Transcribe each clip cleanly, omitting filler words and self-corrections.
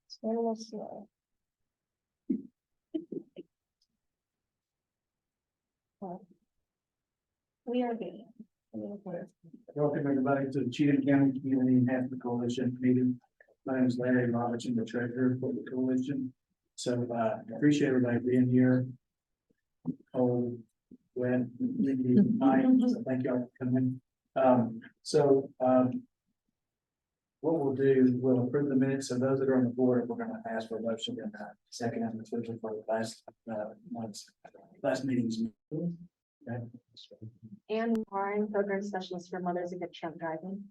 Slow. We are good. Welcome everybody to the Cheatham County Community Enhancement Coalition meeting. My name is Larry Robertson, the treasurer for the coalition. So I appreciate everybody being here. Cold, wet, windy night, so thank y'all for coming. What we'll do, we'll approve the minutes. So those that are on the board, we're going to ask for a motion in second and third for the last meeting's. Okay. And Warren, program specialist for Mothers Against Drunk Driving.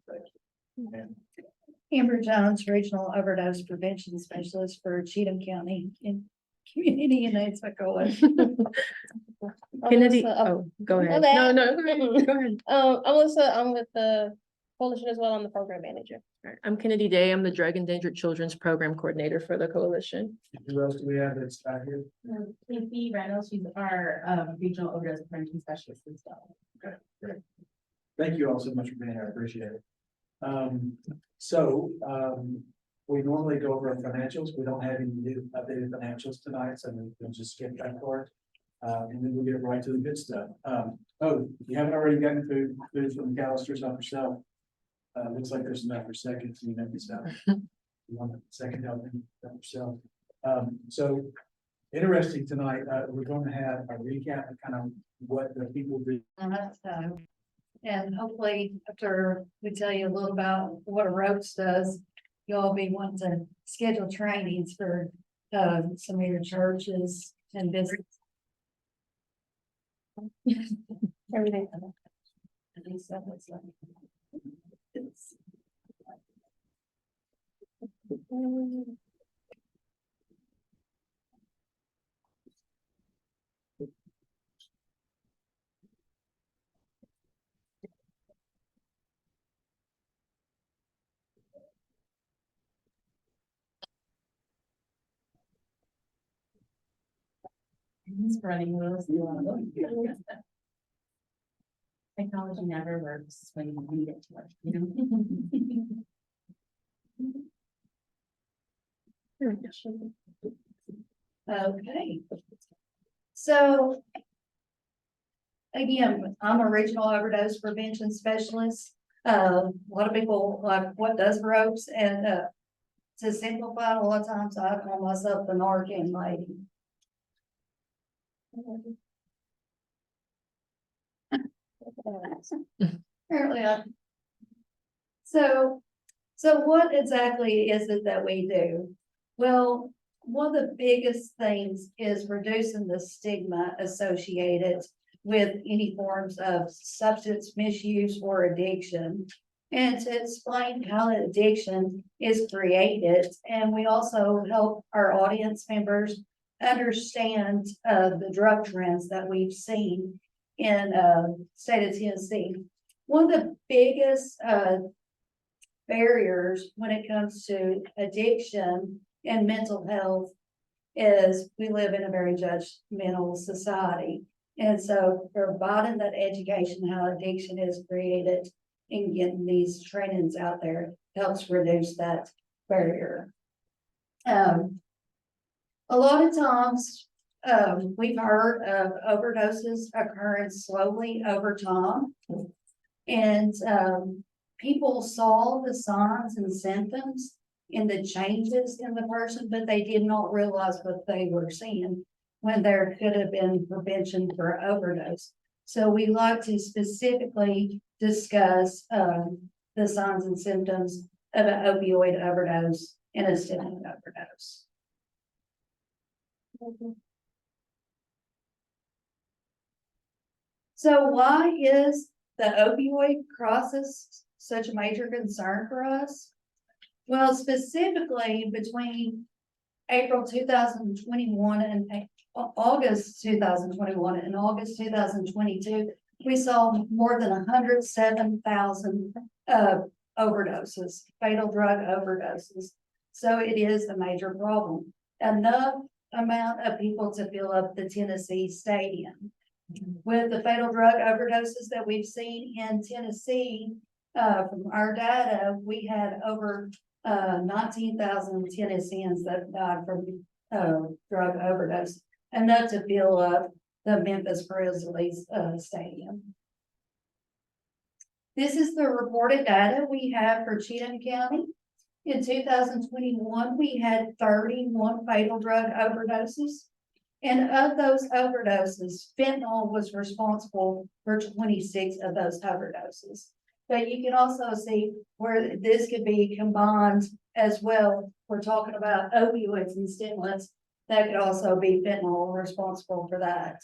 And Amber Jones, Regional Overdose Prevention Specialist for Cheatham County in Community Enhancement Coalition. Kennedy, Alyssa, go ahead. bad. No, go ahead. Go ahead. Alyssa, I'm with the coalition as well. I'm the program manager. All right, I'm Kennedy Day. I'm the Drug Endangered Children's Program Coordinator for the coalition. who else do we have that's out here? Casey Reynolds, she's our regional overdose prevention specialist as well. Okay, great. Thank you all so much for being here. I appreciate it. We normally go over our financials. We don't have any new updated financials tonight, so we'll just skip that part. And then we'll get right to the good stuff. If you haven't already gotten food from McAllister's, help yourself. Looks like there's enough for seconds, you know, this out. You want a second helping yourself. So interesting tonight, we're going to have a recap of kind of what the people do. And hopefully after we tell you a little about what a ropes does, you'll be wanting to schedule trainings for some of your churches and business. Everything. Spreading those. Technology never works when you need it to work, you know? Okay. So again, I'm a regional overdose prevention specialist. A lot of people like, what does ropes? And to simplify it, a lot of times I call myself the Narcan lady. Apparently, so what exactly is it that we do? Well, one of the biggest things is reducing the stigma associated with any forms of substance misuse or addiction, and to explain how addiction is created. And we also help our audience members understand the drug trends that we've seen in state of Tennessee. One of the biggest barriers when it comes to addiction and mental health is we live in a very judgmental society. And so providing that education, how addiction is created and getting these trainings out there helps reduce that barrier. A lot of times we've heard of overdoses occurring slowly over time. And people saw the signs and symptoms and the changes in the person, but they did not realize what they were seeing when there could have been prevention for overdose. So we like to specifically discuss the signs and symptoms of an opioid overdose and a stimulant overdose. So why is the opioid crisis such a major concern for us? Well, specifically between April 2021 and August 2021 and August 2022, we saw more than 107,000 overdoses, fatal drug overdoses. So it is a major problem. Enough amount of people to fill up the Tennessee stadium. With the fatal drug overdoses that we've seen in Tennessee, From our data, we had over 19,000 Tennesseans that died from drug overdose, enough to fill up the Memphis Grizzlies stadium. This is the reported data we have for Cheatham County. In 2021, we had 31 fatal drug overdoses. And of those overdoses, fentanyl was responsible for 26 of those overdoses. But you can also see where this could be combined as well. We're talking about opioids and stimulants. That could also be fentanyl responsible for that.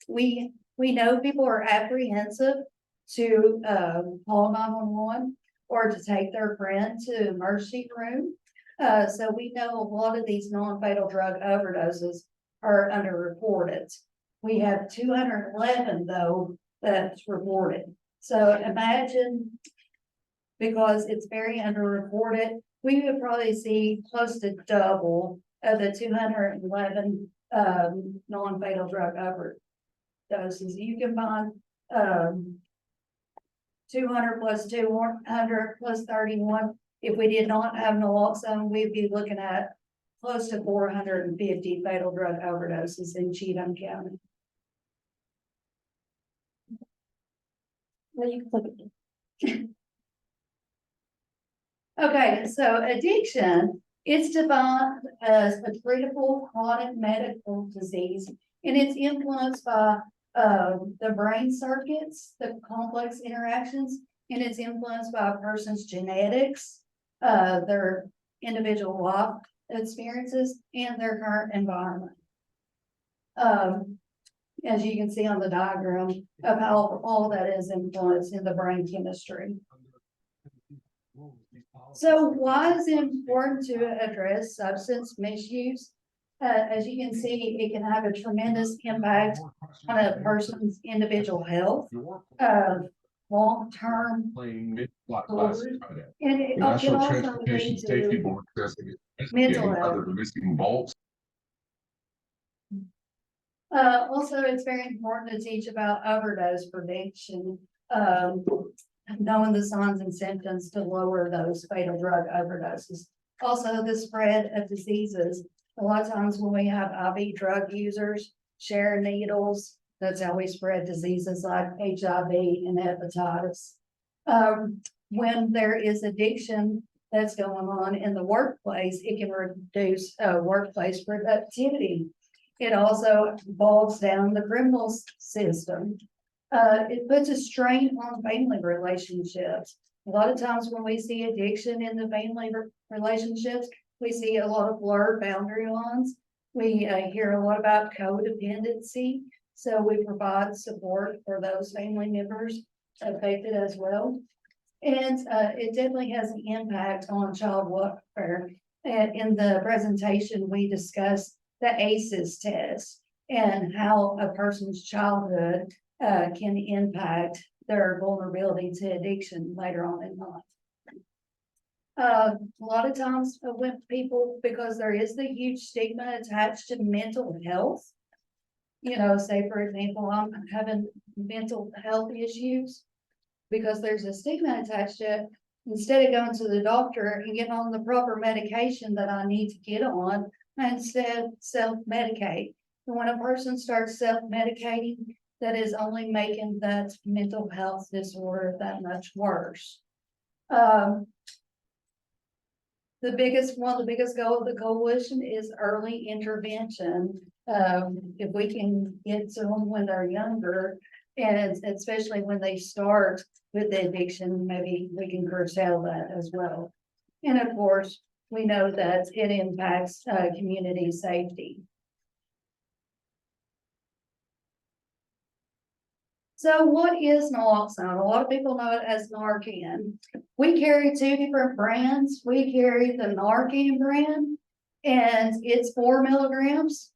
We know people are apprehensive to call 911 or to take their friend to the emergency room. So we know a lot of these non-fatal drug overdoses are underreported. We have 211 though that's reported. So imagine, because it's very underreported, we would probably see close to double of the 211 non-fatal drug overdoses. You can find 200 plus 200 plus 31. If we did not have naloxone, we'd be looking at close to 450 fatal drug overdoses in Cheatham County. Well, you can look at Okay, so addiction is defined as a treatable chronic medical disease, and it's influenced by the brain circuits, the complex interactions, and it's influenced by a person's genetics, their individual life experiences, and their current environment. As you can see on the diagram of how all that is influenced in the brain chemistry. So why is it important to address substance misuse? As you can see, it can have a tremendous impact on a person's individual health, long-term, Playing mid-flight Forward. classes Friday. and The it can National also Transportation lead Safety to Board says it is mental investigating health. other missing bolts. Also, it's very important to teach about overdose prevention, knowing the signs and symptoms to lower those fatal drug overdoses. Also, the spread of diseases. A lot of times when we have IV drug users share needles, that's how we spread diseases like HIV and hepatitis. When there is addiction that's going on in the workplace, it can reduce workplace productivity. It also bogs down the criminal system. It puts a strain on family relationships. A lot of times when we see addiction in the family relationships, we see a lot of blurred boundary lines. We hear a lot about codependency. So we provide support for those family members affected as well. And it definitely has an impact on child welfare. And in the presentation, we discussed the ACEs test and how a person's childhood can impact their vulnerability to addiction later on in life. A lot of times with people, because there is the huge stigma attached to mental health. You know, say for example, I'm having mental health issues because there's a stigma attached to it. Instead of going to the doctor and getting on the proper medication that I need to get on, I instead self-medicate. And when a person starts self-medicating, that is only making that mental health disorder that much worse. One of the biggest goal of the coalition is early intervention. If we can get to them when they're younger, and especially when they start with the addiction, maybe we can curtail that as well. And of course, we know that it impacts community safety. So what is naloxone? A lot of people know it as Narcan. We carry two different brands. We carry the Narcan brand, and it's 4 milligrams.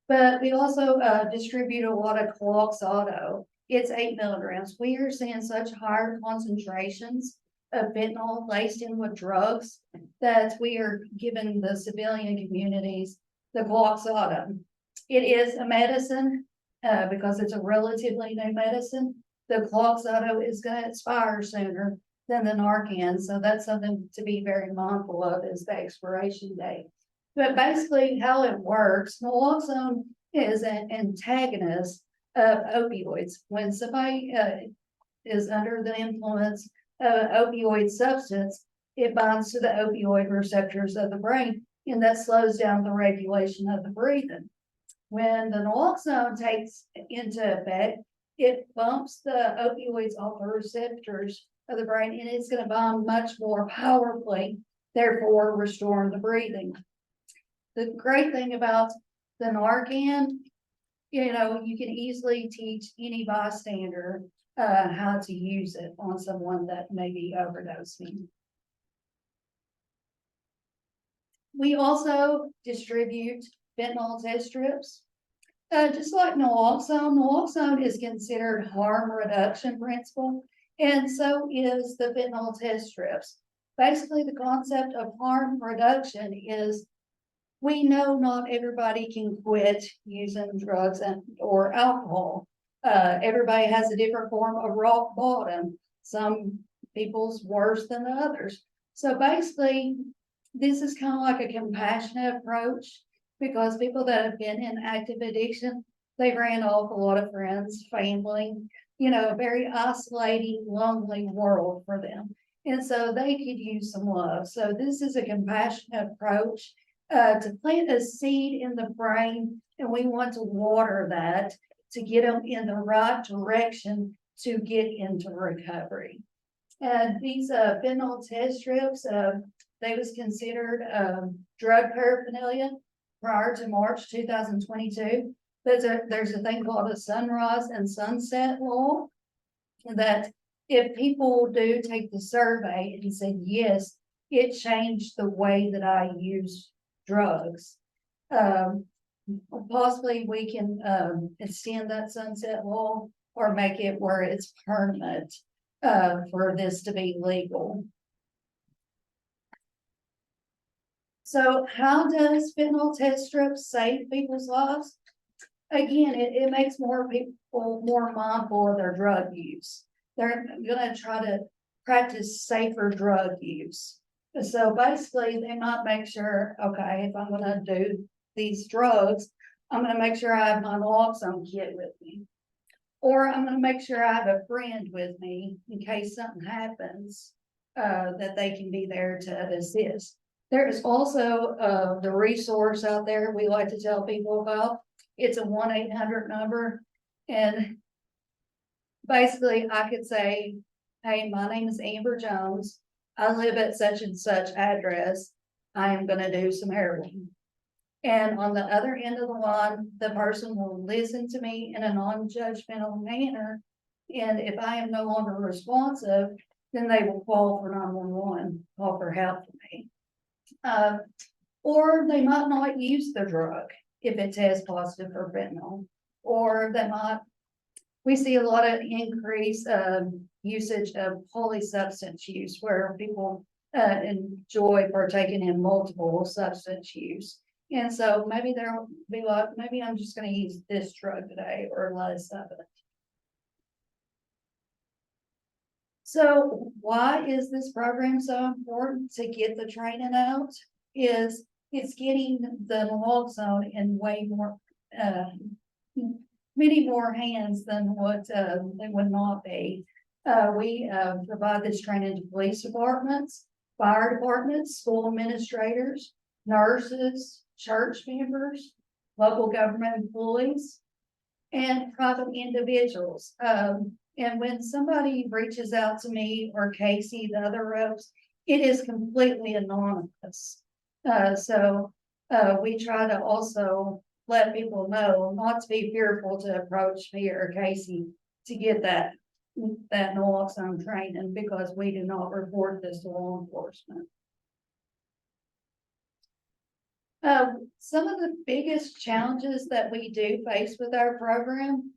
But we also distribute a lot of Cloxoto. It's 8 milligrams. We are seeing such higher concentrations of fentanyl laced in with drugs that we are giving the civilian communities the Cloxoto. It is a medicine because it's a relatively new medicine. the Cloxoto is gonna expire sooner than the Narcan, so that's something to be very mindful of is the expiration date. But basically how it works, naloxone is an antagonist of opioids. When somebody, is under the influence of an opioid substance, it binds to the opioid receptors of the brain, and that slows down the regulation of the breathing. When the naloxone takes into effect, it bumps the opioids off the receptors of the brain, and it's gonna bind much more powerfully, therefore restoring the breathing. The great thing about the Narcan, you know, you can easily teach any bystander how to use it on someone that may be overdosing. We also distribute fentanyl test strips. Just like naloxone is considered harm reduction principle, and so is the fentanyl test strips. Basically, the concept of harm reduction is we know not everybody can quit using drugs or alcohol. Everybody has a different form of rock bottom. Some people's worse than others. So basically, this is kind of like a compassionate approach because people that have been in active addiction, they ran off a lot of friends, family, you know, a very isolating, lonely world for them. And so they could use some love. So this is a compassionate approach to plant a seed in the brain, and we want to water that to get them in the right direction to get into recovery. And these fentanyl test strips, they was considered drug paraphernalia prior to March 2022. There's a thing called a sunrise and sunset law that if people do take the survey and said, yes, it changed the way that I use drugs. Possibly we can extend that sunset law or make it where it's permanent for this to be legal. So how does fentanyl test strips save people's lives? Again, it makes more people more mindful of their drug use. They're gonna try to practice safer drug use. So basically, they might make sure, okay, if I'm gonna do these drugs, I'm gonna make sure I have my naloxone kit with me. Or I'm gonna make sure I have a friend with me in case something happens, that they can be there to assist. There is also the resource out there we like to tell people about. It's a 1-800 number. And basically I could say, hey, my name is Amber Jones. I live at such and such address. I am gonna do some heroin. And on the other end of the line, the person will listen to me in a non-judgmental manner. And if I am no longer responsive, then they will call for 911, call for help to me. Or they might not use the drug if it tests positive for fentanyl, or they might, we see a lot of increase usage of polysubstance use where people enjoy partaking in multiple substance use. And so maybe they'll be like, maybe I'm just gonna use this drug today or less of it. So why is this program so important to get the training out? It's getting the naloxone in way more, many more hands than what they would not be. We provide this training to police departments, fire departments, school administrators, nurses, church members, local government employees, and private individuals. And when somebody reaches out to me or Casey, the other reps, it is completely anonymous. So we try to also let people know not to be fearful to approach me or Casey to get that naloxone training, because we do not report this to law enforcement. Some of the biggest challenges that we do face with our program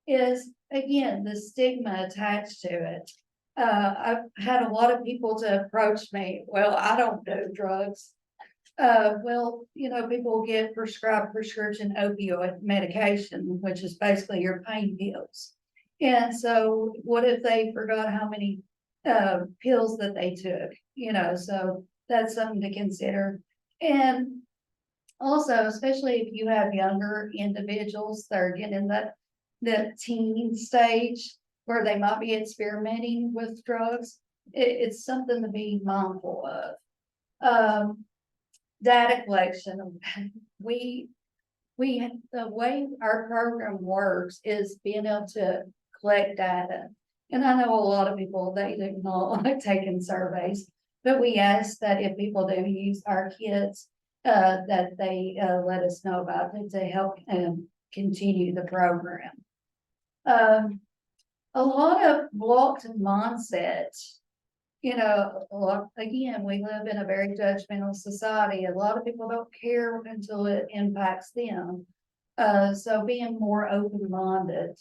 is, again, the stigma attached to it. I've had a lot of people to approach me, well, I don't do drugs. Well, you know, people get prescribed prescription opioid medication, which is basically your pain pills. And so what if they forgot how many pills that they took, so that's something to consider. And also, especially if you have younger individuals that are getting in that teen stage where they might be experimenting with drugs, it's something to be mindful of. Data collection, the way our program works is being able to collect data. And I know a lot of people, they do not like taking surveys, but we ask that if people do use our kits, that they let us know about it to help continue the program. A lot of blocked mindsets, again, we live in a very judgmental society. A lot of people don't care until it impacts them. So being more open-minded.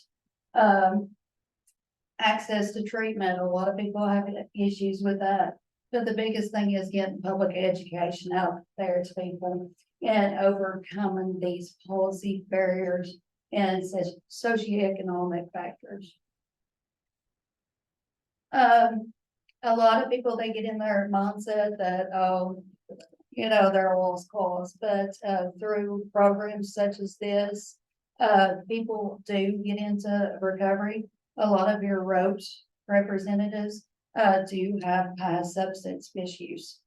Access to treatment, a lot of people have issues with that. But the biggest thing is getting public education out there to people and overcoming these policy barriers and socioeconomic factors. A lot of people, they get in their mindset that, they're a lost cause, but through programs such as this, people do get into recovery. A lot of your ropes representatives do have past substance issues.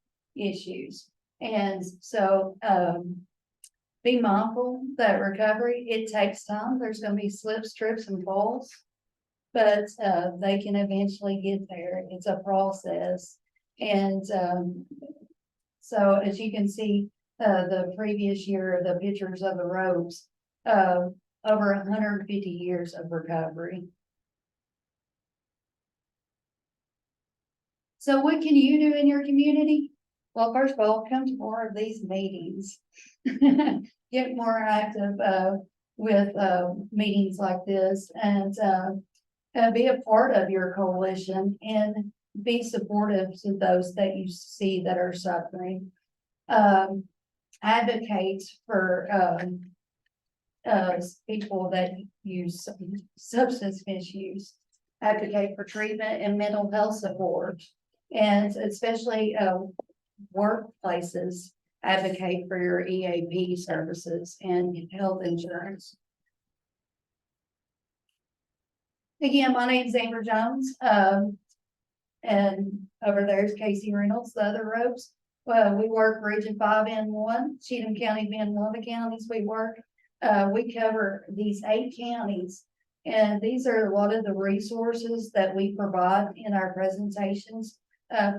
And so be mindful that recovery, it takes time. There's going to be slips, trips, and falls, but they can eventually get there. It's a process. And so as you can see, the previous year, the pictures of the ropes, over 150 years of recovery. So what can you do in your community? Well, first of all, come to more of these meetings. Get more active with meetings like this and be a part of your coalition and be supportive to those that you see that are suffering. Advocate for people that use substance misuse. Advocate for treatment and mental health support. And especially workplaces, advocate for your EAP services and health insurance. Again, my name is Amber Jones, and over there's Casey Reynolds, the other ropes. Well, we work Region 5 and 1, Cheatham County being one of the counties we work. We cover these 8 counties, and these are a lot of the resources that we provide in our presentations.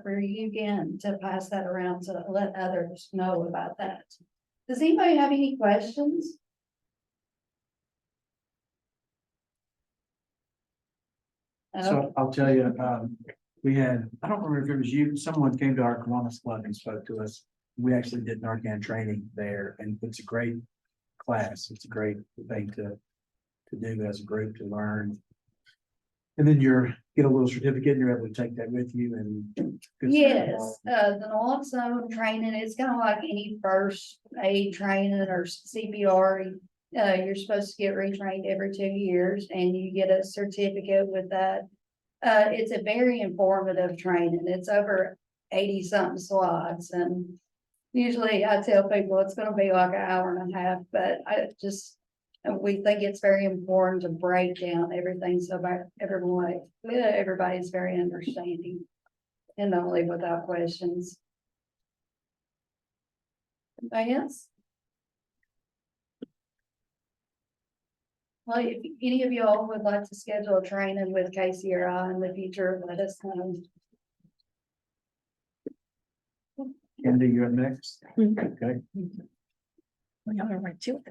For you again to pass that around to let others know about that. Does anybody have any questions? So I'll tell you, we had, I don't remember if it was you, someone came to our Kiwanis Club and spoke to us. We actually did Narcan training there, and it's a great class. It's a great thing to do as a group, to learn. And then get a little certificate, and you're able to take that with you and. Yes, the naloxone training, it's kind of like any first aid training or CPR. You're supposed to get retrained every 2 years and you get a certificate with that. It's a very informative training. It's over 80 something slides, and usually I tell people it's going to be like an hour and a half, but we think it's very important to break down everything so everybody's very understanding and don't leave without questions. Anybody else? Well, if any of y'all would like to schedule a training with Casey or I in the future, let us know. Andy, you're up next. Mhm. Okay. We are right too.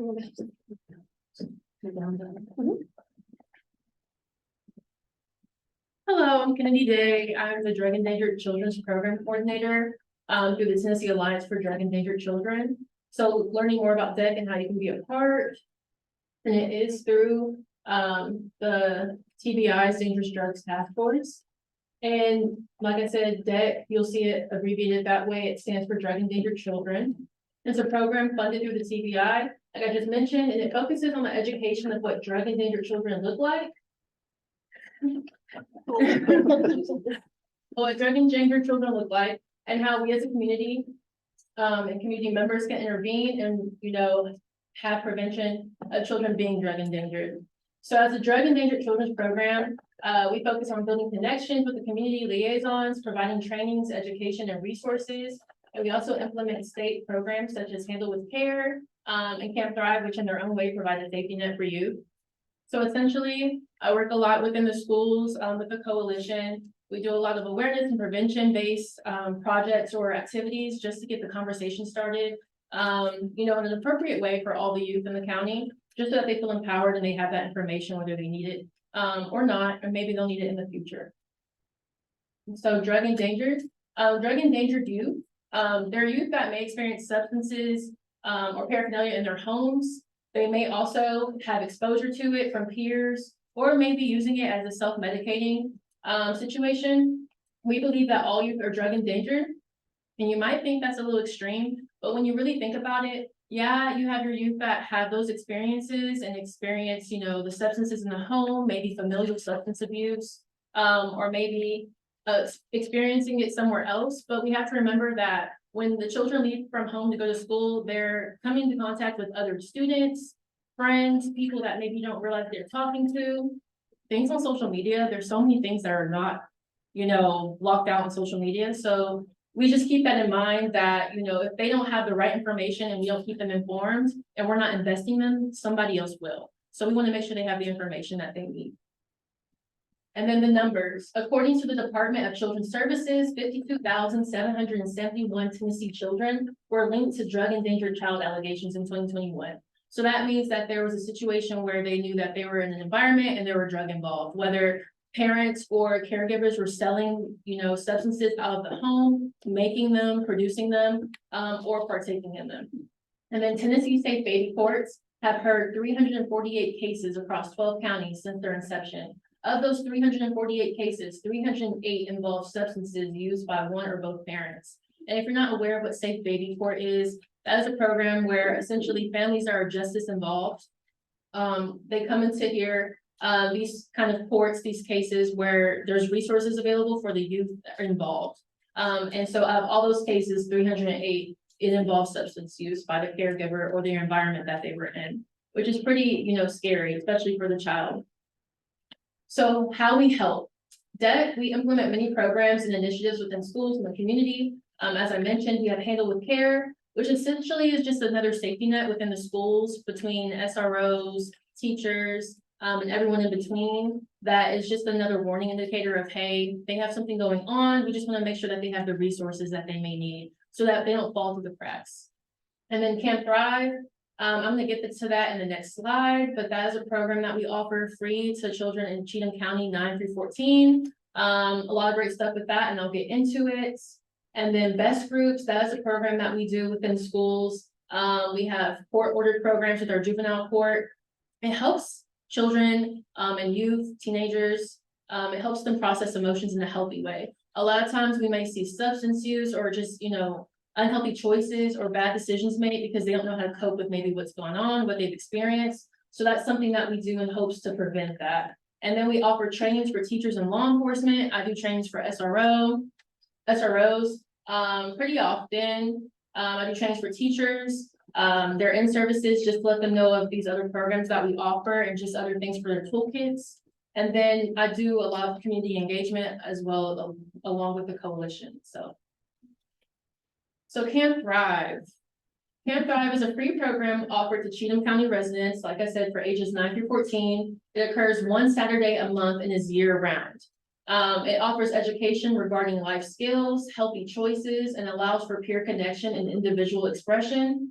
Hello, I'm Kennedy Day. I'm the Drug Endangered Children's Program Coordinator through the Tennessee Alliance for Drug Endangered Children. So learning more about DEC and how you can be a part. And it is through the TBI's Dangerous Drugs Task Force. And like I said, DEC, you'll see it abbreviated that way. It stands for Drug Endangered Children. It's a program funded through the TBI, like I just mentioned, and it focuses on the education of what drug endangered children look like. what drug and danger children look like and how we as a community and community members can intervene and, you know, have prevention of children being drug endangered. So as a drug endangered children's program, we focus on building connections with the community liaisons, providing trainings, education, and resources. And we also implement state programs such as Handle with Care and Camp Thrive, which in their own way provide a safety net for youth. So essentially, I work a lot within the schools with the coalition. We do a lot of awareness and prevention-based projects or activities just to get the conversation started, you know, in an appropriate way for all the youth in the county, just so that they feel empowered and they have that information, whether they need it or not, or maybe they'll need it in the future. So drug endangered youth, they're youth that may experience substances or paraphernalia in their homes. They may also have exposure to it from peers or maybe using it as a self-medicating situation. We believe that all youth are drug endangered. And you might think that's a little extreme, but when you really think about it, yeah, you have your youth that have those experiences and experience, you know, the substances in the home, maybe familial substance abuse, or maybe experiencing it somewhere else. But we have to remember that when the children leave from home to go to school, they're coming into contact with other students, friends, people that maybe you don't realize they're talking to. Things on social media, there's so many things that are not, you know, locked out on social media. So we just keep that in mind that, you know, if they don't have the right information and we don't keep them informed and we're not investing them, somebody else will. So we want to make sure they have the information that they need. And then the numbers, according to the Department of Children's Services, 52,771 Tennessee children were linked to drug endangered child allegations in 2021. So that means that there was a situation where they knew that they were in an environment and there were drug involved, whether parents or caregivers were selling, you know, substances out of the home, making them, producing them, or partaking in them. And then Tennessee State Baby Courts have heard 348 cases across 12 counties since their inception. Of those 348 cases, 308 involve substances used by one or both parents. And if you're not aware of what Safe Baby Court is, that is a program where essentially families are justice involved. They come into here, these kind of courts, these cases where there's resources available for the youth that are involved. And so out of all those cases, 308, it involves substance use by the caregiver or the environment that they were in, which is pretty, you know, scary, especially for the child. So how we help. DEC, we implement many programs and initiatives within schools and the community. As I mentioned, we have Handle with Care, which essentially is just another safety net within the schools between SROs, teachers, and everyone in between. That is just another warning indicator of, hey, they have something going on. We just want to make sure that they have the resources that they may need so that they don't fall through the cracks. And then Camp Thrive, I'm going to get to that in the next slide, but that is a program that we offer free to children in Cheatham County 9 through 14. A lot of great stuff with that, and I'll get into it. And then Best Groups, that is a program that we do within schools. We have court-ordered programs with our juvenile court. It helps children and youth, teenagers. It helps them process emotions in a healthy way. A lot of times we may see substance use or just, you know, unhealthy choices or bad decisions made because they don't know how to cope with maybe what's going on, what they've experienced. So that's something that we do in hopes to prevent that. And then we offer trainings for teachers and law enforcement. I do trainings for SROs pretty often. I do trainings for teachers. They're in services, just to let them know of these other programs that we offer and just other things for their toolkits. And then I do a lot of community engagement as well, along with the coalition. So Camp Thrive. Camp Thrive is a free program offered to Cheatham County residents, like I said, for ages 9 through 14. It occurs one Saturday a month and is year round. It offers education regarding life skills, healthy choices, and allows for peer connection and individual expression.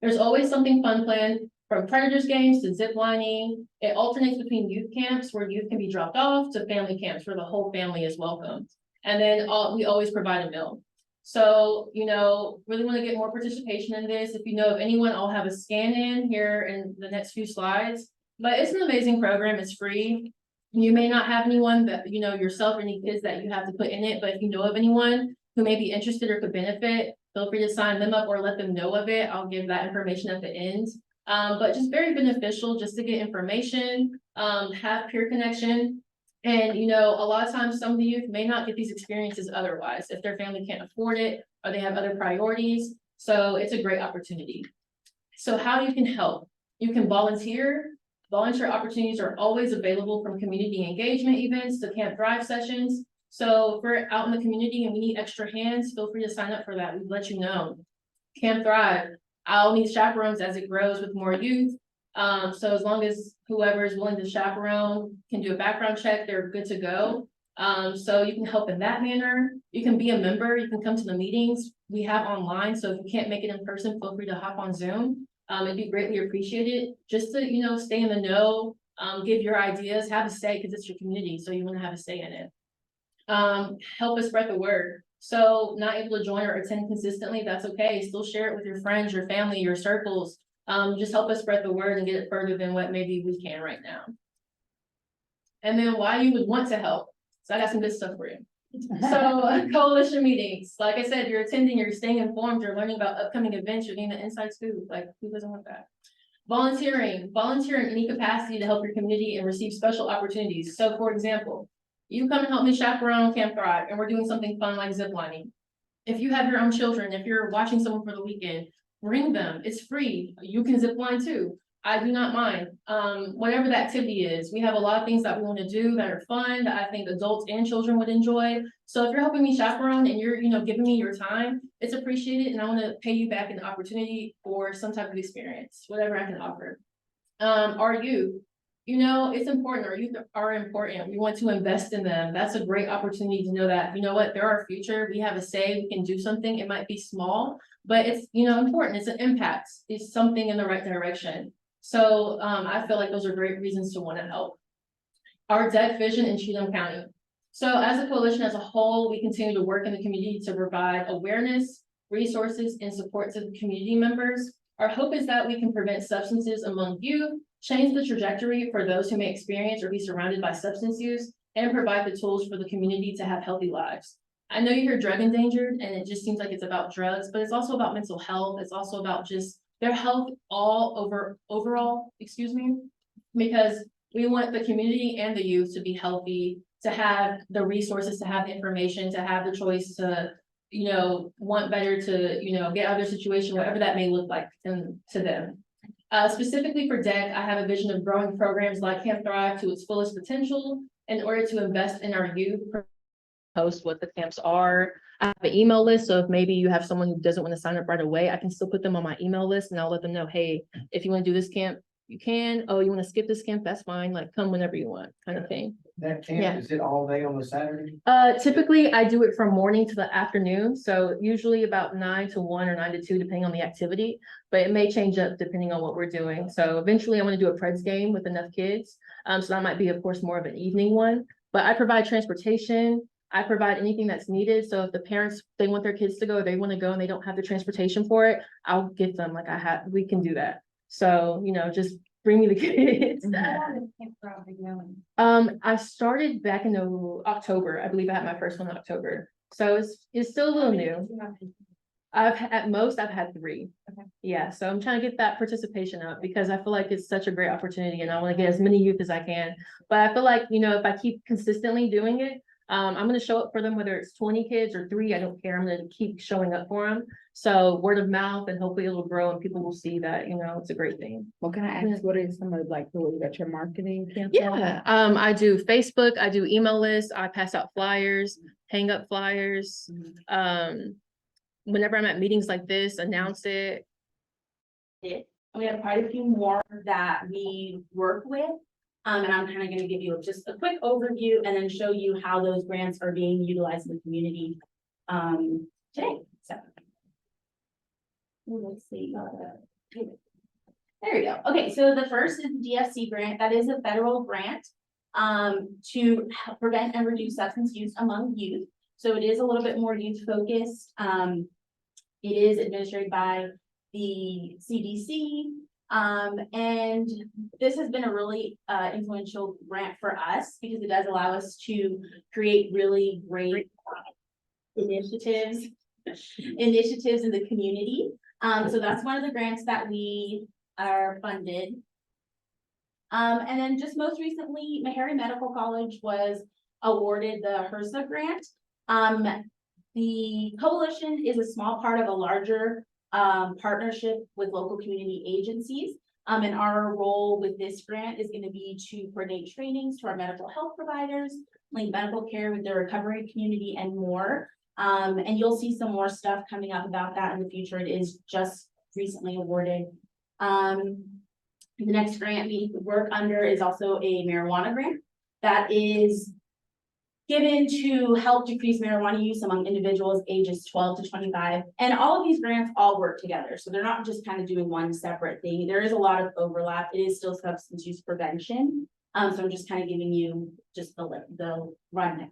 There's always something fun planned, from predators games to zip lining. It alternates between youth camps where youth can be dropped off to family camps where the whole family is welcomed. And then we always provide a meal. So, you know, really want to get more participation in this. If you know of anyone, I'll have a scan in here in the next few slides. But it's an amazing program. It's free. You may not have anyone that, you know, yourself or any kids that you have to put in it. But if you know of anyone who may be interested or could benefit, feel free to sign them up or let them know of it. I'll give that information at the end. But just very beneficial just to get information, have peer connection. And, you know, a lot of times some of the youth may not get these experiences otherwise, if their family can't afford it, or they have other priorities. So it's a great opportunity. So how you can help, you can volunteer. Volunteer opportunities are always available, from community engagement events to Camp Thrive sessions. So if we're out in the community and we need extra hands, feel free to sign up for that. We'll let you know. Camp Thrive, I'll need chaperones as it grows with more youth. So as long as whoever is willing to chaperone can do a background check, they're good to go. So you can help in that manner. You can be a member, you can come to the meetings we have online. So if you can't make it in person, feel free to hop on Zoom. It'd be greatly appreciated, just to, you know, stay in the know, give your ideas, have a say, because it's your community, so you want to have a say in it. Help us spread the word. So not able to join or attend consistently, that's okay. Still share it with your friends, your family, your circles. Just help us spread the word and get it further than what maybe we can right now. And then why you would want to help. So I got some good stuff for you. So coalition meetings, like I said, you're attending, you're staying informed, you're learning about upcoming events, you're getting the inside scoop. Like, who doesn't want that? Volunteering, volunteer in any capacity to help your community and receive special opportunities. So for example, you come and help me chaperone Camp Thrive, and we're doing something fun like ziplining. If you have your own children, if you're watching someone for the weekend, bring them, it's free. You can zip line too. I do not mind. Whatever the activity is, we have a lot of things that we want to do that are fun, that I think adults and children would enjoy. So if you're helping me chaperone and you're, you know, giving me your time, it's appreciated, and I want to pay you back an opportunity for some type of experience, whatever I can offer. Our youth, you know, it's important. Our youth are important. We want to invest in them. That's a great opportunity to know that, you know what, they're our future. We have a say, we can do something. It might be small, but it's, you know, important. It's an impact. It's something in the right direction. So I feel like those are great reasons to want to help. Our DEC vision in Cheatham County. So as a coalition as a whole, we continue to work in the community to provide awareness, resources, and support to the community members. Our hope is that we can prevent substances among youth, change the trajectory for those who may experience or be surrounded by substance use, and provide the tools for the community to have healthy lives. I know you hear drug endangered, and it just seems like it's about drugs, but it's also about mental health. It's also about just their health overall, because we want the community and the youth to be healthy, to have the resources, to have the information, to have the choice to, you know, want better, to, you know, get out of their situation, whatever that may look like to them. Specifically for DEC, I have a vision of growing programs like Camp Thrive to its fullest potential in order to invest in our youth. Post what the camps are. I have an email list, so if maybe you have someone who doesn't want to sign up right away, I can still put them on my email list, and I'll let them know, hey, if you want to do this camp, you can. Oh, you want to skip this camp? That's fine. Like, come whenever you want, kind of thing. That Yeah. camp, is it all day on a Saturday? Typically I do it from morning to the afternoon, so usually about 9 to 1 or 9 to 2, depending on the activity, but it may change up depending on what we're doing. So eventually I want to do a Preds game with enough kids. So that might be, of course, more of an evening one, but I provide transportation. I provide anything that's needed. So if the parents, they want their kids to go, they want to go and they don't have the transportation for it, I'll get them. Like we can do that. So, you know, just bring me the kids. I started back in October. I believe I had my first one in October. So it's still a little new. I've had 3. Okay. Yeah, so I'm trying to get that participation up because I feel like it's such a great opportunity and I want to get as many youth as I can. But I feel like, you know, if I keep consistently doing it, I'm going to show up for them, whether it's 20 kids or 3, I don't care. I'm going to keep showing up for them. So word of mouth, and hopefully it'll grow and people will see that, you know, it's a great thing. Well, can I ask, what are some of like, you got your marketing? campaign? Yeah, I do Facebook, I do email lists, I pass out flyers, hang up flyers. Whenever I'm at meetings like this, announce it. We have quite a few more that we work with. And I'm kind of going to give you just a quick overview and then show you how those grants are being utilized in the community today. So let's see. There we go. Okay, so the first is the DFC grant. That is a federal grant to help prevent and reduce substance use among youth. So it is a little bit more youth focused. It is administered by the CDC. And this has been a really influential grant for us because it does allow us to create really great initiatives in the community. So that's one of the grants that we are funded. And then just most recently, Meharry Medical College was awarded the HRSA grant. The coalition is a small part of a larger partnership with local community agencies. And our role with this grant is going to be to coordinate trainings to our medical health providers, link medical care with the recovery community, and more. And you'll see some more stuff coming up about that in the future. It is just recently awarded. The next grant we work under is also a marijuana grant that is given to help decrease marijuana use among individuals ages 12 to 25. And all of these grants all work together. So they're not just kind of doing one separate thing. There is a lot of overlap. It is still substance use prevention. So I'm just kind of giving you just the rundown.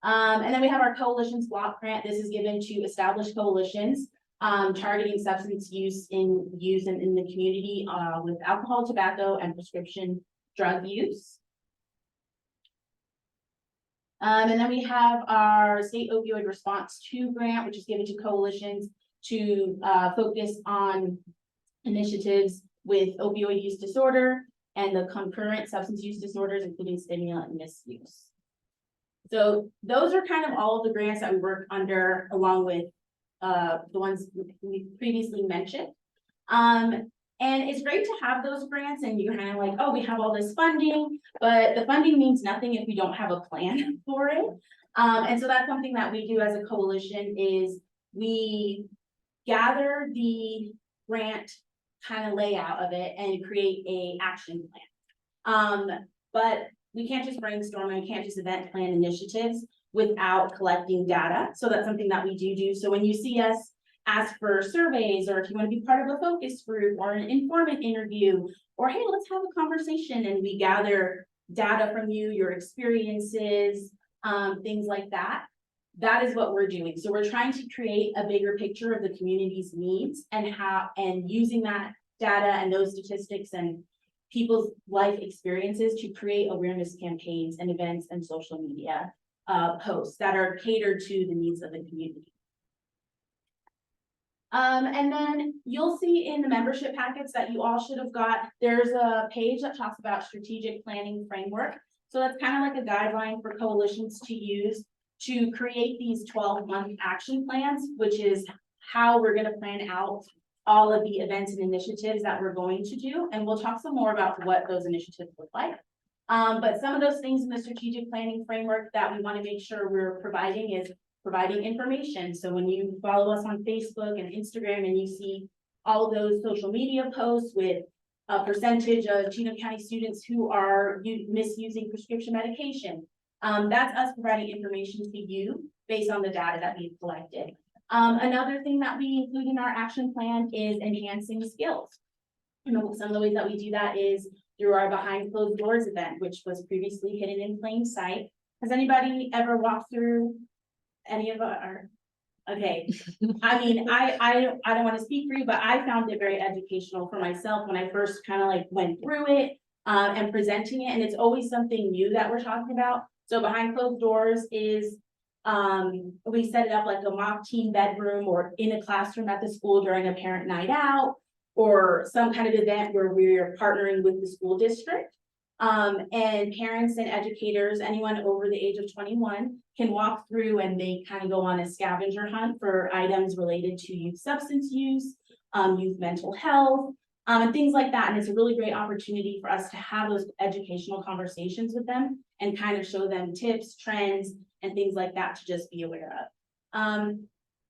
And then we have our coalitions block grant. This is given to established coalitions targeting substance use in youth and in the community with alcohol, tobacco, and prescription drug use. And then we have our state opioid response 2 grant, which is given to coalitions to focus on initiatives with opioid use disorder and the concurrent substance use disorders, including stimulant misuse. So those are kind of all of the grants that we work under, along with the ones we previously mentioned. And it's great to have those grants and you're kind of like, oh, we have all this funding, but the funding means nothing if we don't have a plan for it. And so that's something that we do as a coalition is we gather the grant kind of layout of it and create a action plan. But we can't just brainstorm and we can't just event plan initiatives without collecting data. So that's something that we do. So when you see us ask for surveys, or if you want to be part of a focus group or an informant interview, or hey, let's have a conversation and we gather data from you, your experiences, things like that. That is what we're doing. So we're trying to create a bigger picture of the community's needs and using that data and those statistics and people's life experiences to create awareness campaigns and events and social media posts that are catered to the needs of the community. And then you'll see in the membership packets that you all should have got, there's a page that talks about strategic planning framework. So that's kind of like a guideline for coalitions to use to create these 12-month action plans, which is how we're going to plan out all of the events and initiatives that we're going to do. And we'll talk some more about what those initiatives look like. But some of those things in the strategic planning framework that we want to make sure we're providing is providing information. So when you follow us on Facebook and Instagram and you see all of those social media posts with a percentage of Cheatham County students who are misusing prescription medication, that's us providing information to you based on the data that we've collected. Another thing that we include in our action plan is enhancing skills. Some of the ways that we do that is through our behind closed doors event, which was previously hidden in plain sight. Has anybody ever walked through any of our, okay. I mean, I don't want to speak for you, but I found it very educational for myself when I first kind of like went through it and presenting it. And it's always something new that we're talking about. So behind closed doors is, we set it up like a mock team bedroom or in a classroom at the school during a parent night out, or some kind of event where we're partnering with the school district. And parents and educators, anyone over the age of 21 can walk through and they kind of go on a scavenger hunt for items related to youth substance use, youth mental health, and things like that. And it's a really great opportunity for us to have those educational conversations with them and kind of show them tips, trends, and things like that to just be aware of.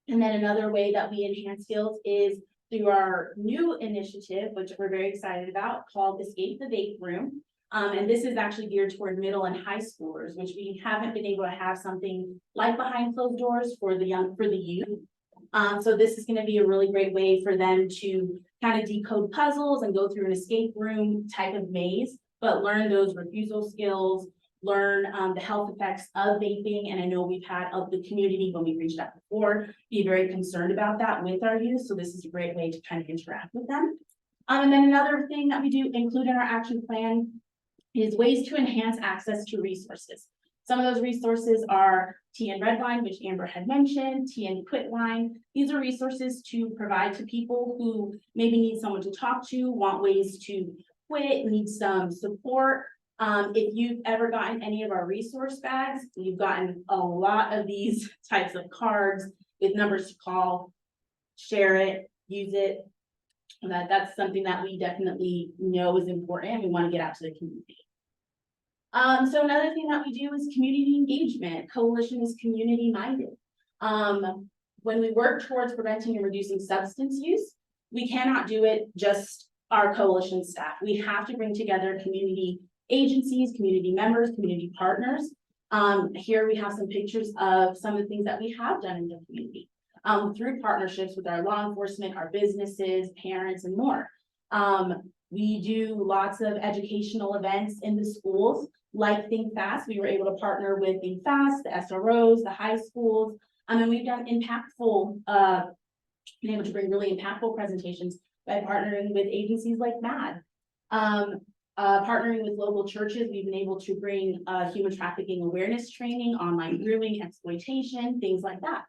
And then another way that we enhance skills is through our new initiative, which we're very excited about, called Escape the Vape Room. And this is actually geared toward middle and high schoolers, which we haven't been able to have something like behind closed doors for the youth. So this is going to be a really great way for them to kind of decode puzzles and go through an escape room type of maze, but learn those refusal skills, learn the health effects of vaping. And I know we've had the community, when we reached out before, be very concerned about that with our youth. So this is a great way to kind of interact with them. And then another thing that we do include in our action plan is ways to enhance access to resources. Some of those resources are TN Redline, which Amber had mentioned, TN Quitline. These are resources to provide to people who maybe need someone to talk to, want ways to quit, need some support. If you've ever gotten any of our resource bags, you've gotten a lot of these types of cards with numbers to call, share it, use it. That's something that we definitely know is important and we want to get out to the community. So another thing that we do is community engagement. Coalition is community minded. When we work towards preventing and reducing substance use, we cannot do it just our coalition staff. We have to bring together community agencies, community members, community partners. Here we have some pictures of some of the things that we have done in the community. Through partnerships with our law enforcement, our businesses, parents, and more. We do lots of educational events in the schools, like Think Fast. We were able to partner with Think Fast, the SROs, the high schools, and then we've done impactful, been able to bring really impactful presentations by partnering with agencies like MAD. Partnering with local churches, we've been able to bring human trafficking awareness training, online grooming, exploitation, things like that.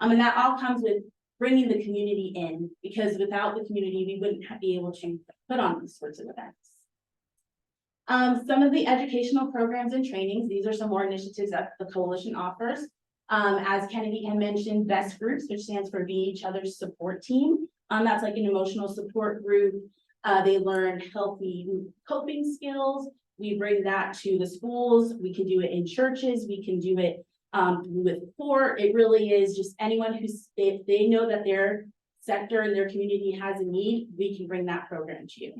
And that all comes with bringing the community in, because without the community, we wouldn't be able to put on these sorts of events. Some of the educational programs and trainings, these are some more initiatives that the coalition offers. As Kennedy had mentioned, BEST groups, which stands for Be Each Other's Support Team. That's like an emotional support group. They learn healthy coping skills. We bring that to the schools. We can do it in churches. We can do it with poor. It really is just anyone who's, if they know that their sector and their community has a need, we can bring that program to you.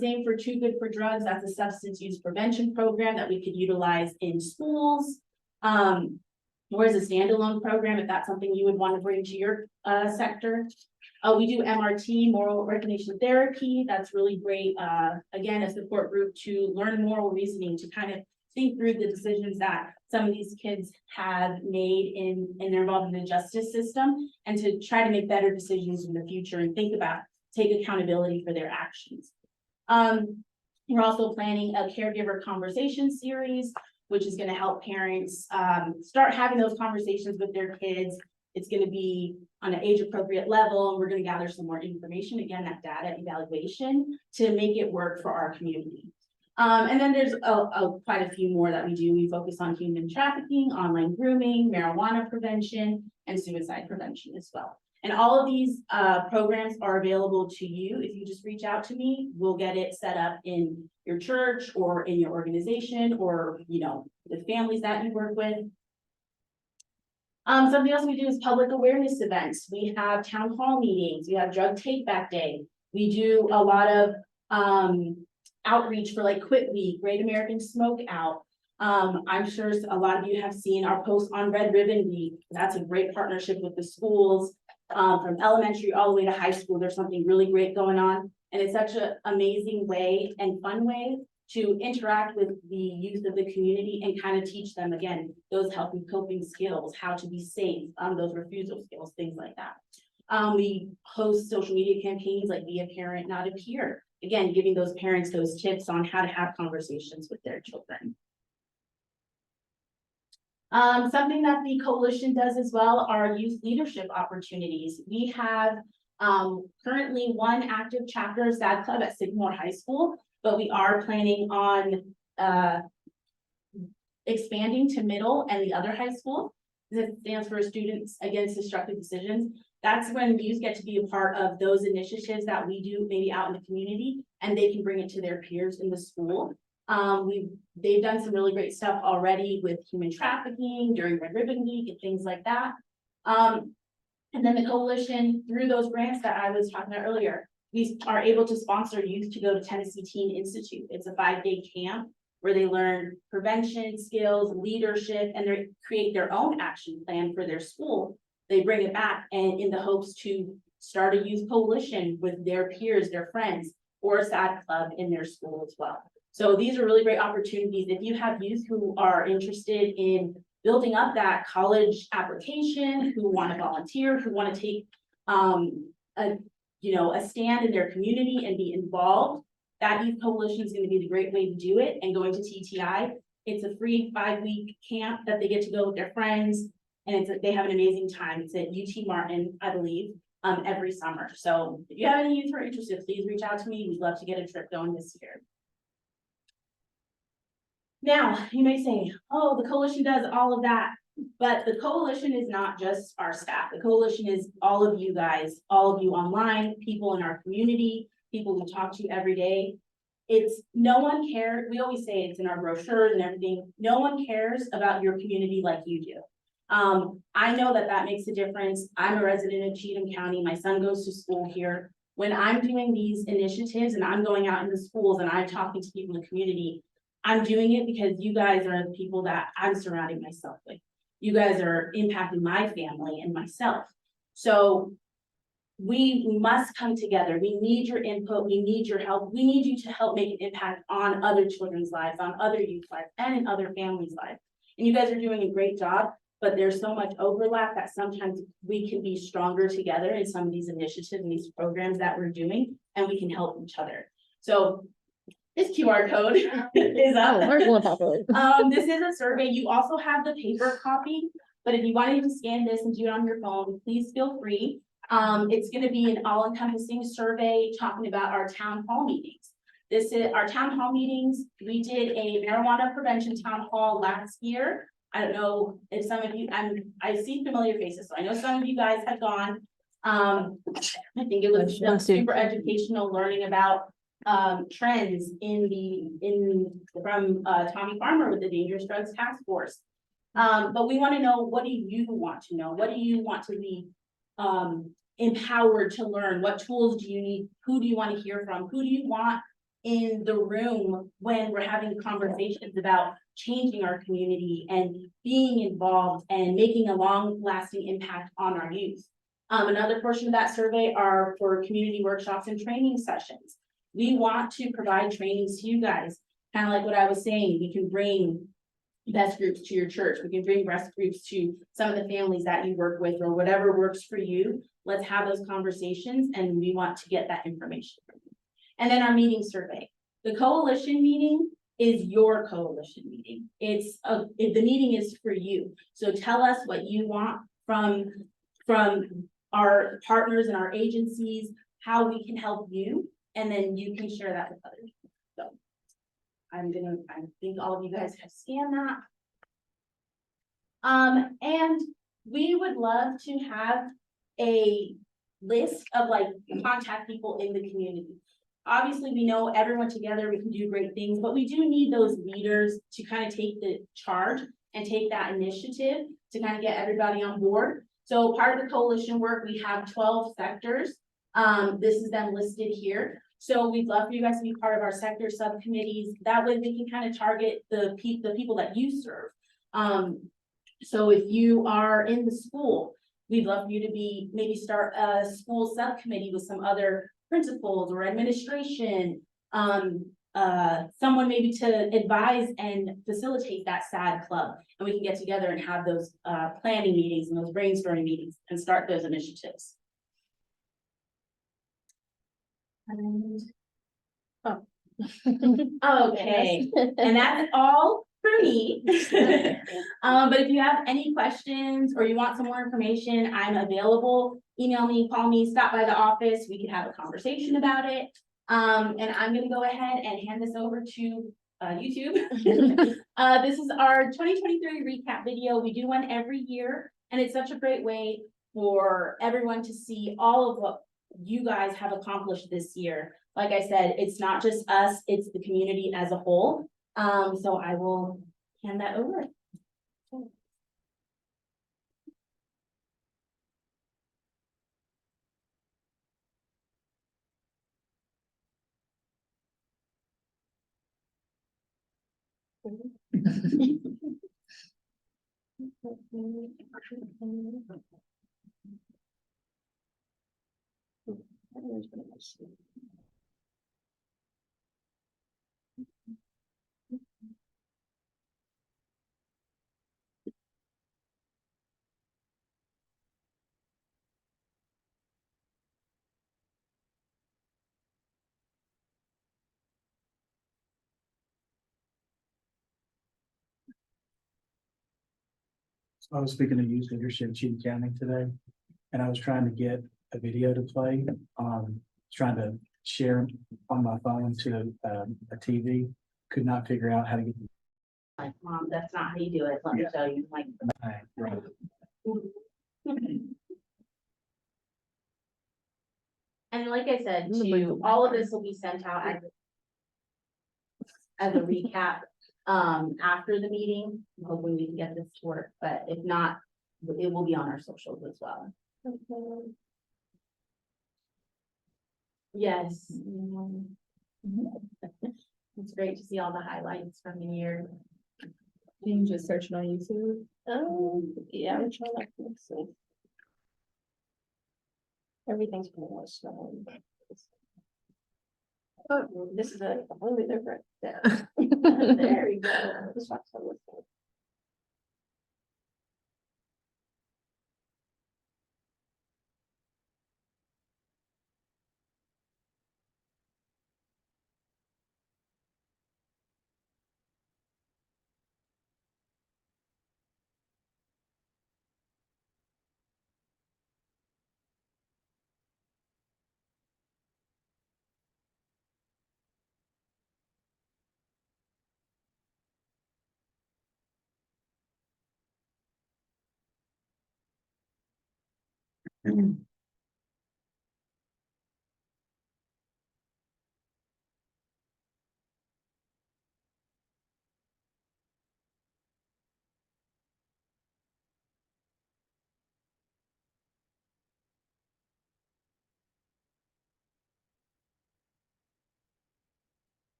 Same for Too Good for Drugs. That's a substance use prevention program that we could utilize in schools. Or as a standalone program, if that's something you would want to bring to your sector. We do MRT, moral recognition therapy. That's really great. Again, a support group to learn moral reasoning, to kind of think through the decisions that some of these kids have made and they're involved in the justice system, and to try to make better decisions in the future and take accountability for their actions. We're also planning a caregiver conversation series, which is going to help parents start having those conversations with their kids. It's going to be on an age appropriate level, and we're going to gather some more information, again, that data evaluation, to make it work for our community. And then there's quite a few more that we do. We focus on human trafficking, online grooming, marijuana prevention, and suicide prevention as well. And all of these programs are available to you. If you just reach out to me, we'll get it set up in your church or in your organization, or, you know, the families that you work with. Something else we do is public awareness events. We have town hall meetings. We have drug take back day. We do a lot of outreach for like Quit Week, Great American Smoke Out. I'm sure a lot of you have seen our post on Red Ribbon Week. That's a great partnership with the schools. From elementary all the way to high school, there's something really great going on. And it's such an amazing way and fun way to interact with the youth of the community and kind of teach them, again, those healthy coping skills, how to be safe, those refusal skills, things like that. We host social media campaigns like Be a Parent, Not a Peer. Again, giving those parents those tips on how to have conversations with their children. Something that the coalition does as well are youth leadership opportunities. We have currently one active chapter of SAD Club at Sycamore High School, but we are planning on expanding to middle and the other high school. This stands for Students Against Destructive Decisions. That's when youth get to be a part of those initiatives that we do maybe out in the community, and they can bring it to their peers in the school. They've done some really great stuff already with human trafficking during Red Ribbon Week and things like that. And then the coalition, through those grants that I was talking about earlier, we are able to sponsor youth to go to Tennessee Teen Institute. It's a 5-day camp where they learn prevention skills, leadership, and they create their own action plan for their school. They bring it back and in the hopes to start a youth coalition with their peers, their friends, or a SAD club in their school as well. So these are really great opportunities. If you have youth who are interested in building up that college application, who want to volunteer, who want to take a stand in their community and be involved, that youth coalition is going to be the great way to do it. And going to TTI, it's a free 5-week camp that they get to go with their friends, and they have an amazing time. It's at UT Martin, I believe. every summer. So if you have any youth who are interested, please reach out to me. We'd love to get a trip going this year. Now, you may say, oh, the coalition does all of that, but the coalition is not just our staff. The coalition is all of you guys, all of you online, people in our community, people we talk to every day. It's no one cares. We always say it's in our brochures and everything. No one cares about your community like you do. I know that that makes a difference. I'm a resident of Cheatham County. My son goes to school here. When I'm doing these initiatives and I'm going out in the schools and I'm talking to people in the community, I'm doing it because you guys are the people that I'm surrounding myself with. You guys are impacting my family and myself. So we must come together. We need your input. We need your help. We need you to help make an impact on other children's lives, on other youth lives, and in other families' lives. And you guys are doing a great job, but there's so much overlap that sometimes we can be stronger together in some of these initiatives and these programs that we're doing, and we can help each other. So this QR code is Oh, up. where's one pop up? This is a survey. You also have the paper copy, but if you wanted to scan this and do it on your phone, please feel free. It's gonna be an all-encompassing survey talking about our town hall meetings. This is our town hall meetings. We did a marijuana prevention town hall last year. I don't know if some of you, I see familiar faces, so I know some of you guys have gone. I think it was Bless you. super educational, learning about trends from Tommy Farmer with the Dangerous Drugs Task Force. But we want to know, what do you want to know? What do you want to be empowered to learn? What tools do you need? Who do you want to hear from? Who do you want in the room when we're having conversations about changing our community and being involved and making a long-lasting impact on our youth? Another portion of that survey are for community workshops and training sessions. We want to provide trainings to you guys, kind of like what I was saying. We can bring best groups to your church. We can bring best groups to some of the families that you work with, or whatever works for you. Let's have those conversations, and we want to get that information from you. And then our meeting survey. The coalition meeting is your coalition meeting. The meeting is for you. So tell us what you want from our partners and our agencies, how we can help you, and then you can share that with others. So I think all of you guys have scanned that. And we would love to have a list of like contact people in the community. Obviously, we know everyone together, we can do great things, but we do need those leaders to kind of take the charge and take that initiative to kind of get everybody on board. So part of the coalition work, we have 12 sectors. This is them listed here. So we'd love for you guys to be part of our sector subcommittees. That way we can kind of target the people that you serve. So if you are in the school, we'd love for you to maybe start a school subcommittee with some other principals or administration. Someone maybe to advise and facilitate that SAD club. And we can get together and have those planning meetings and those brainstorming meetings and start those initiatives. And okay, and that's all for me. But if you have any questions or you want some more information, I'm available. Email me, call me, stop by the office. We can have a conversation about it. And I'm gonna go ahead and hand this over to YouTube. This is our 2023 recap video. We do one every year, and it's such a great way for everyone to see all of what you guys have accomplished this year. Like I said, it's not just us, it's the community as a whole. So I will hand that over. I was speaking to youth leadership in Cheatham County today, and I was trying to get a video to play, trying to share on my phone to, a TV. Could not figure out how to get. Like, Mom, that's not how you do it. Let me show you, like. Right. And like I said, I'm gonna bring too, the all of Wi-Fi. this will be sent out as a recap, after the meeting. I'm hoping we can get this to work, but if not, it will be on our socials as well. Yes. It's great to see all the highlights from the year. Can you just search it on YouTube? Yeah. I'm trying not to see. Everything's pretty much snow. Oh, this is a completely different. Yeah. There we go. This one's so listed.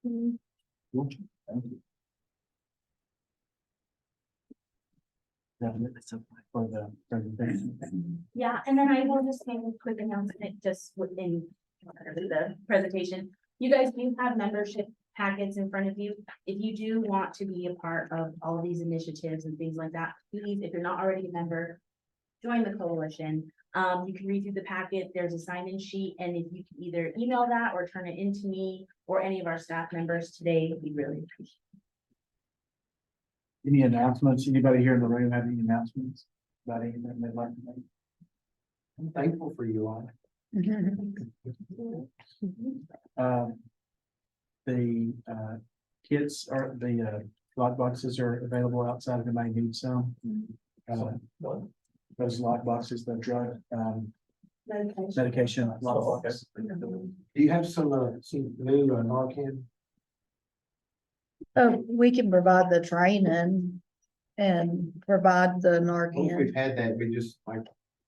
Thank you. For the presentation. Yeah, and then I will just make a quick announcement just within the presentation. You guys do have membership packets in front of you. If you do want to be a part of all of these initiatives and things like that, please, if you're not already a member, join the coalition. You can read through the packet. There's a sign-in sheet, and if you can either email that or turn it into me or any of our staff members today, we really appreciate Any announcements? Anybody here in the room have any announcements about anything they'd like to make? I'm thankful for you all. The kits are, the lock boxes are available outside if anybody needs some. Those lock boxes, the drug, medication lock box. Do you have some new Narcan? We can provide the training and provide the Once Narcan. we've had that, we just like,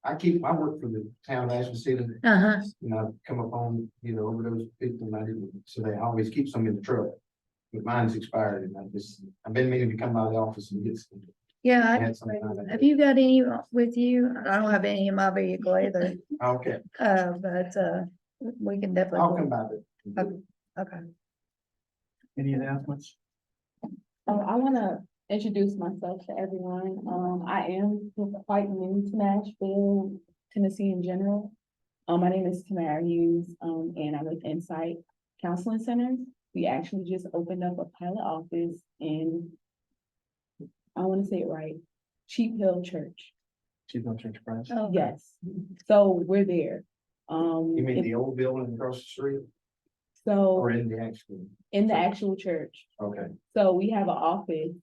I work for the town of Ashland City, Uh-huh. and I've come upon, overdose people, and I didn't, so they always keep some in the truck. But mine's expired, and I've been meaning to come by the office and get some. Yeah, Had some kind of- have you got any with you? I don't have any in my vehicle either, Okay, but, we can I'll definitely, come by there. okay. Any announcements? Oh, I wanna introduce myself to everyone. I am quite new to Nashville, Tennessee in general. My name is Tamara Hughes, and I'm with Insight Counseling Centers. We actually just opened up a pilot office in, I wanna say it right, Cheap Hill Church. Chief of Church Price. Oh, Yes, so we're there. You mean if- the old building across the street so or in the actual? in the actual church. Okay, So we have an office,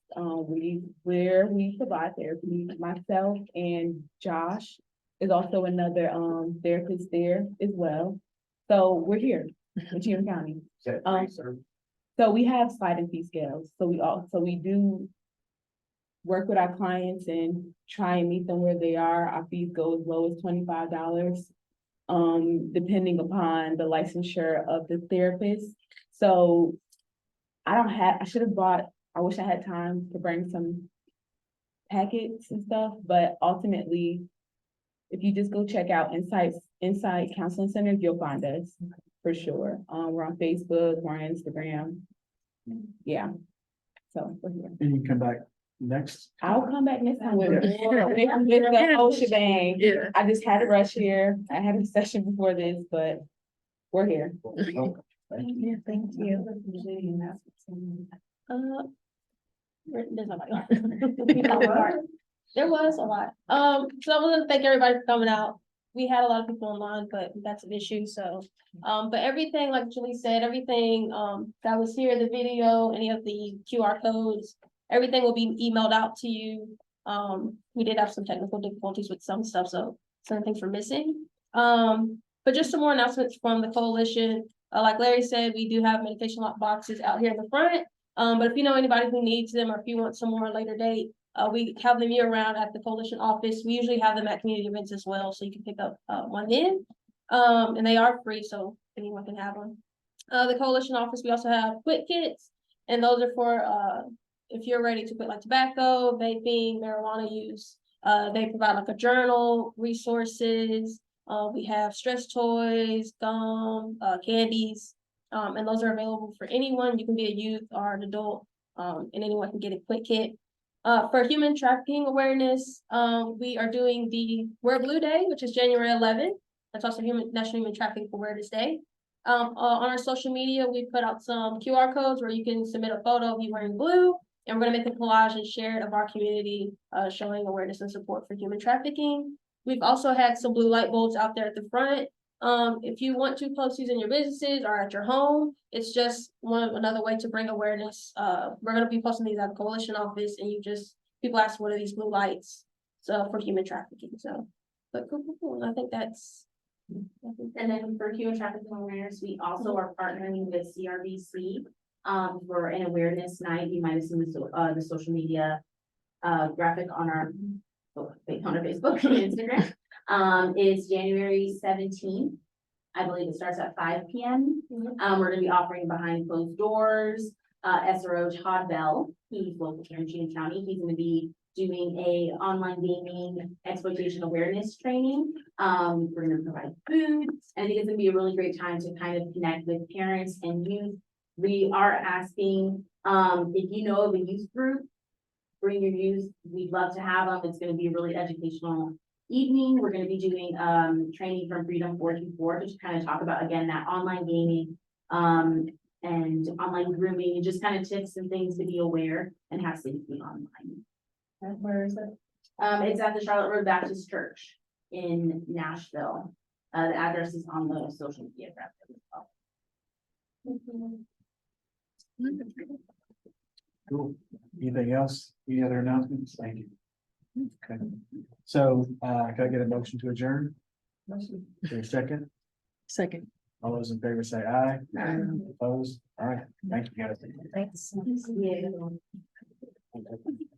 where we provide therapy. Myself and Josh is also another, therapist there as well. So we're here in Cheatham County. is that Um, free, sir? So we have sliding fee scales. So we do work with our clients and try and meet them where they are. Our fees go as low as $25, depending upon the licensure of the therapist. So I should have bought, I wish I had time to bring some packets and stuff, but ultimately, if you just go check out Insight Counseling Centers, you'll find us for sure. We're on Facebook, we're on Instagram. Yeah. So we're here. And you can come back next. I'll come back next time with the whole shebang. Yeah. I just had to rush here. I had a session before this, but we're here. Yeah, thank you. There's nobody. There was a lot. So I want to thank everybody for coming out. We had a lot of people online, but that's an issue, so. But everything, like Julie said, everything, that was here, the video, any of the QR codes, everything will be emailed out to you. We did have some technical difficulties with some stuff, so some things were missing. But just some more announcements from the coalition. Like Larry said, we do have medication lock boxes out here in the front. But if you know anybody who needs them, or if you want some more later date, we have them year round at the coalition office. We usually have them at community events as well, so you can pick up one then. And they are free, so anyone can have them. The coalition office, we also have quit kits, and those are for if you're ready to quit like tobacco, vaping, marijuana use. They provide like a journal, resources. We have stress toys, gum, candies, and those are available for anyone. You can be a youth or an adult, and anyone can get a quit kit. For human trafficking awareness, we are doing the Wear Blue Day, which is January 11th. That's also National Human Trafficking Awareness Day. On our social media, we put out some QR codes where you can submit a photo of you wearing blue, and we're gonna make a collage and share it of our community, showing awareness and support for human trafficking. We've also had some blue light bulbs out there at the front. If you want to post these in your businesses or at your home, it's just another way to bring awareness. We're gonna be posting these at the coalition office, and people ask, what are these blue lights? So for human trafficking, so, but cool. I think that's. And then for human trafficking awareness, we also are partnering with CRBC for an awareness night. You might have seen the social media graphic on our Facebook and Instagram. It's January 17th I believe it starts at 5 p.m. We're gonna be offering behind closed doors. SRO Todd Bell, he's local here in Cheatham County. He's gonna be doing a online gaming exploitation awareness training. We're gonna provide food. I think it's gonna be a really great time to kind of connect with parents and youth. We are asking, if you know of a youth group, bring your youth. We'd love to have them. It's gonna be a really educational evening. We're gonna be doing, training from Freedom 424, just kind of talk about, again, that online gaming, and online grooming, and just kind of tips and things to be aware and have safety online. And where is it? It's at the Charlotte Road Baptist Church in Nashville. The address is on the social media graphic as well. Cool. Anything else? Any other announcements? Thank you. Okay. So, can I get a motion to adjourn? Is there a second? Second. All those in favor say aye. Opposed? All right. Thank you, guys. Thanks. Yeah.